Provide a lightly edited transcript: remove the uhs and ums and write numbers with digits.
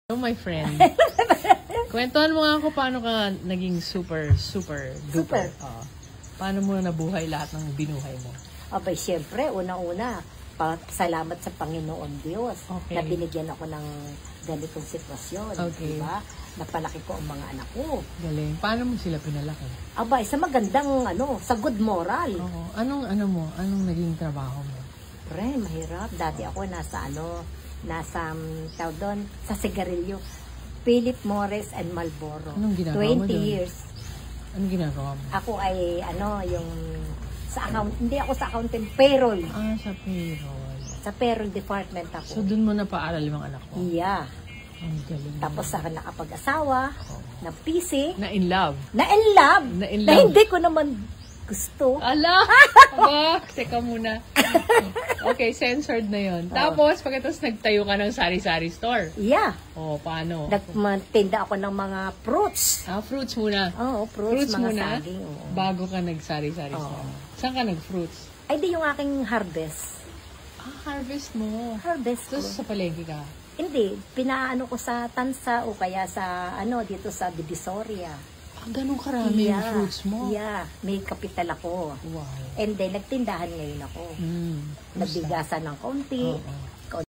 Hello, my friend. Kwentuhan mo nga ako paano ka naging super duper. Paano mo nabuhay lahat ng binuhay mo? Abay, siyempre, unang-una, salamat sa Panginoon Diyos na binigyan ako ng ganitong sitwasyon. Okay. Diba? Napalaki ko ang mga anak ko. Galing. Paano mo sila pinalaki? Abay, sa magandang, sa good moral. Oo. Anong naging trabaho mo? Pre, mahirap. Dati ako tawag doon, sa sigarilyo. Philip Morris and Marlboro. Anong ginagawa mo 20 doon? years. Anong ginagawa mo? Ako ay, hindi ako sa accounting, payroll. Sa payroll. Sa payroll department ako. So, dun mo na paaral yung anak mo? Yeah. Ang galing. Tapos ako nakapag-asawa, na PC. Na in love? Na in love. Na in Na love. hindi ko naman gusto. Ala! Teka muna. Okay, censored na yon. Tapos, pagkatapos nagtayo ka ng sari-sari store. Yeah. Paano? Nagtinda ako ng mga fruits. Fruits muna. Oo, fruits mga muna, saging. Oo. Bago ka nagsari-sari store. Saan ka nag-fruits? Ay, di yung aking harvest. Harvest mo. Harvest ko. Tapos sa palengke ka? Hindi, pinaano ko sa Tansa o kaya sa, dito sa Divisoria. Ganun karami yung fruits mo? Yeah, may kapital ako. Wow. And then, nagtindahan ngayon ako. Nagbigasan ng konti.